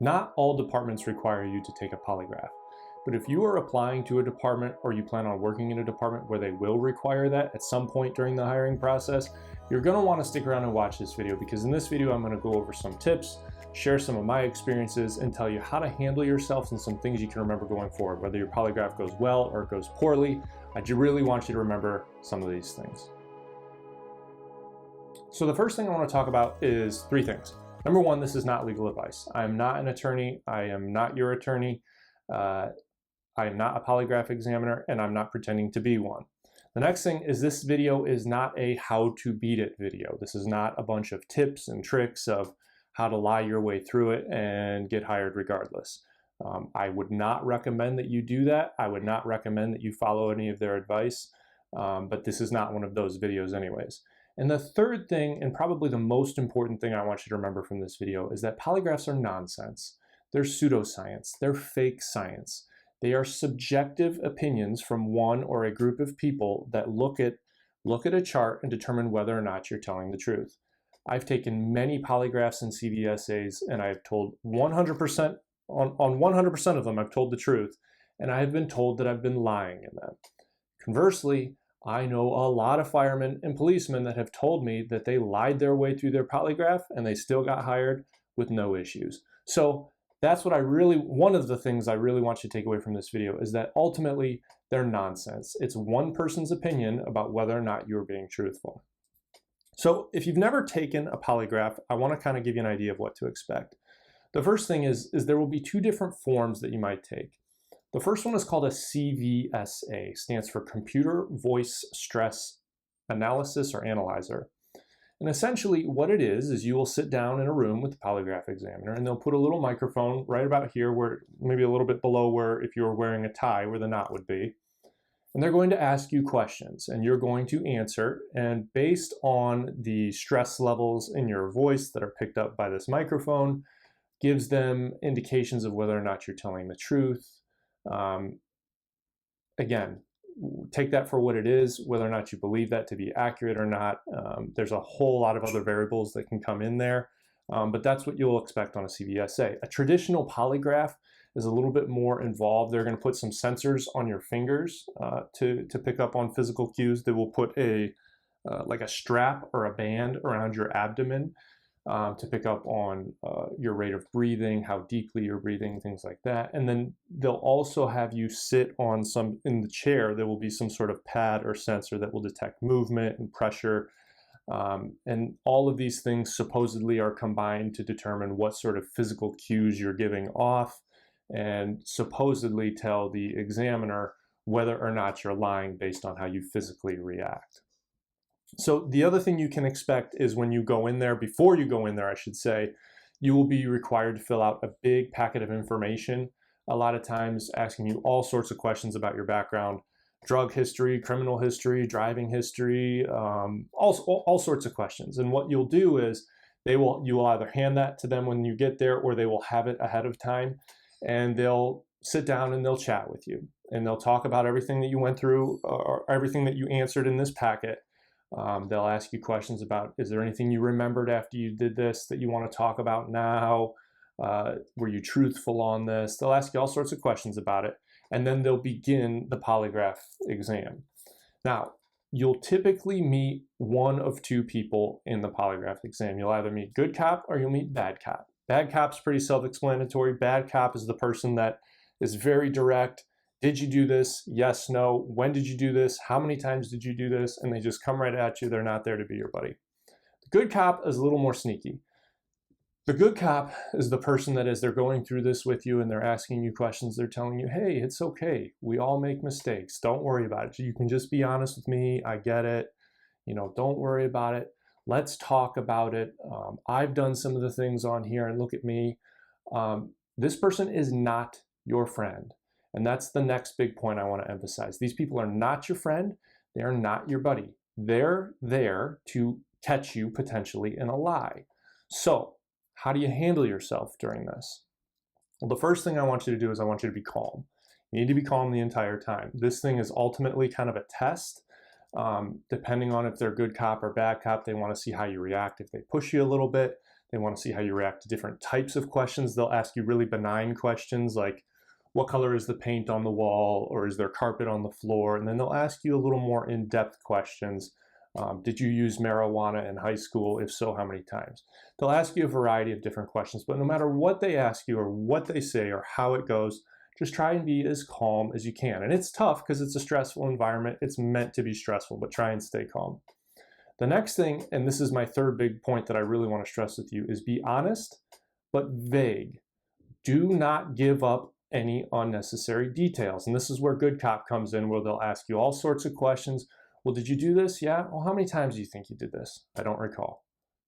Not all departments require you to take a polygraph, but if you are applying to a department or you plan on working in a department where they will require that at some point during the hiring process, you're going to want to stick around and watch this video, because in this video I'm going to go over some tips, share some of my experiences, and tell you how to handle yourself and some things you can remember going forward, whether your polygraph goes well or it goes poorly. I really want you to remember some of these things. So the first thing I want to talk about is three things. Number one, this is not legal advice. I am not an attorney. I am not your attorney. I am not a polygraph examiner, and I'm not pretending to be one. The next thing is this video is not a how to beat it video. This is not a bunch of tips and tricks of how to lie your way through it and get hired regardless. I would not recommend that you do that. I would not recommend that you follow any of their advice, but this is not one of those videos anyways. And the third thing, and probably the most important thing I want you to remember from this video, is that polygraphs are nonsense. They're pseudoscience. They're fake science. They are subjective opinions from one or a group of people that look at a chart and determine whether or not you're telling the truth. I've taken many polygraphs and CVSAs, and I've told 100%, on 100% of them, I've told the truth, and I have been told that I've been lying in them. Conversely, I know a lot of firemen and policemen that have told me that they lied their way through their polygraph and they still got hired with no issues. So that's what one of the things I really want you to take away from this video is that ultimately they're nonsense. It's one person's opinion about whether or not you're being truthful. So if you've never taken a polygraph, I want to kind of give you an idea of what to expect. The first thing is there will be two different forms that you might take. The first one is called a CVSA, stands for Computer Voice Stress Analysis or Analyzer. And essentially what it is you will sit down in a room with the polygraph examiner, and they'll put a little microphone right about here, where maybe a little bit below where if you were wearing a tie, where the knot would be. And they're going to ask you questions and you're going to answer, and based on the stress levels in your voice that are picked up by this microphone, gives them indications of whether or not you're telling the truth. Again, take that for what it is, whether or not you believe that to be accurate or not. There's a whole lot of other variables that can come in there, but that's what you'll expect on a CVSA. A traditional polygraph is a little bit more involved. They're going to put some sensors on your fingers to pick up on physical cues. They will put like a strap or a band around your abdomen to pick up on your rate of breathing, how deeply you're breathing, things like that. And then they'll also have you sit on in the chair, there will be some sort of pad or sensor that will detect movement and pressure. And all of these things supposedly are combined to determine what sort of physical cues you're giving off, and supposedly tell the examiner whether or not you're lying based on how you physically react. So the other thing you can expect is when you go in there, before you go in there, I should say, you will be required to fill out a big packet of information, a lot of times asking you all sorts of questions about your background, drug history, criminal history, driving history, all sorts of questions. And what you'll do is you will either hand that to them when you get there, or they will have it ahead of time, and they'll sit down and they'll chat with you, and they'll talk about everything that you went through or everything that you answered in this packet. They'll ask you questions about, is there anything you remembered after you did this that you want to talk about now? Were you truthful on this? They'll ask you all sorts of questions about it, and then they'll begin the polygraph exam. Now, you'll typically meet one of two people in the polygraph exam. You'll either meet good cop or you'll meet bad cop. Bad cop's pretty self-explanatory. Bad cop is the person that is very direct. Did you do this? Yes, no. When did you do this? How many times did you do this? And they just come right at you. They're not there to be your buddy. The good cop is a little more sneaky. The good cop is the person that, as they're going through this with you and they're asking you questions, they're telling you, hey, it's okay. We all make mistakes. Don't worry about it. You can just be honest with me. I get it. Don't worry about it. Let's talk about it. I've done some of the things on here, and look at me. This person is not your friend. And that's the next big point I want to emphasize. These people are not your friend. They are not your buddy. They're there to catch you potentially in a lie. So how do you handle yourself during this? Well, the first thing I want you to do is I want you to be calm. You need to be calm the entire time. This thing is ultimately kind of a test. Depending on if they're good cop or bad cop, they want to see how you react. If they push you a little bit, They want to see how you react to different types of questions. They'll ask you really benign questions like, what color is the paint on the wall, or is there carpet on the floor? And then they'll ask you a little more in-depth questions. Did you use marijuana in high school? If so, how many times? They'll ask you a variety of different questions, but no matter what they ask you or what they say or how it goes, just try and be as calm as you can. And it's tough because it's a stressful environment. It's meant to be stressful, but try and stay calm. The next thing, and this is my third big point that I really want to stress with you, is be honest, but vague. Do not give up any unnecessary details. And this is where Good Cop comes in, where they'll ask you all sorts of questions. Well, did you do this? Yeah. Well, how many times do you think you did this? I don't recall.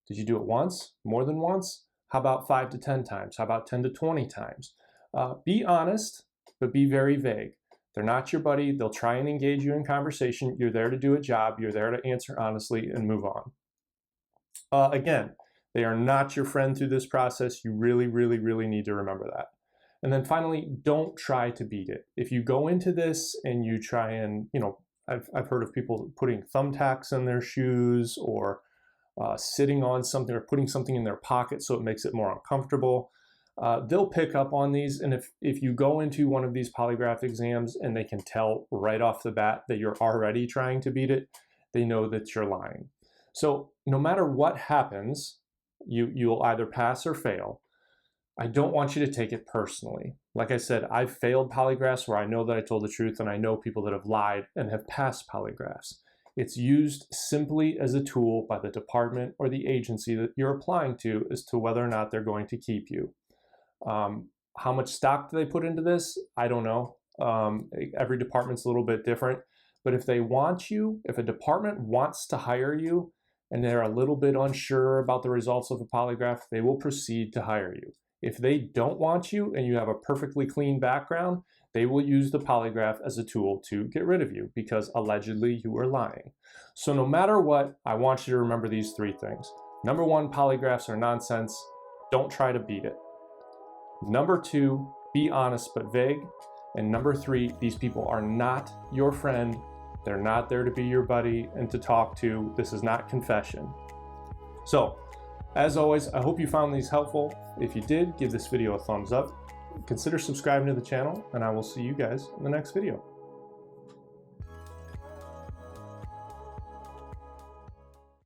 Did you do it once? More than once? How about 5 to 10 times? How about 10 to 20 times? Be honest, but be very vague. They're not your buddy. They'll try and engage you in conversation. You're there to do a job. You're there to answer honestly and move on. Again, they are not your friend through this process. You really, really, really need to remember that. And then finally, don't try to beat it. If you go into this and you try and, I've heard of people putting thumbtacks in their shoes or sitting on something or putting something in their pocket so it makes it more uncomfortable. They'll pick up on these. And if you go into one of these polygraph exams and they can tell right off the bat that you're already trying to beat it, they know that you're lying. So no matter what happens, you'll either pass or fail. I don't want you to take it personally. Like I said, I've failed polygraphs where I know that I told the truth, and I know people that have lied and have passed polygraphs. It's used simply as a tool by the department or the agency that you're applying to as to whether or not they're going to keep you. How much stock do they put into this? I don't know. Every department's a little bit different. But if they want you, if a department wants to hire you and they're a little bit unsure about the results of a polygraph, they will proceed to hire you. If they don't want you and you have a perfectly clean background, they will use the polygraph as a tool to get rid of you because allegedly you were lying. So no matter what, I want you to remember these three things. Number one, polygraphs are nonsense. Don't try to beat it. Number two, be honest but vague. And number three, these people are not your friend. They're not there to be your buddy and to talk to. This is not confession. So, as always, I hope you found these helpful. If you did, give this video a thumbs up. Consider subscribing to the channel, and I will see you guys in the next video.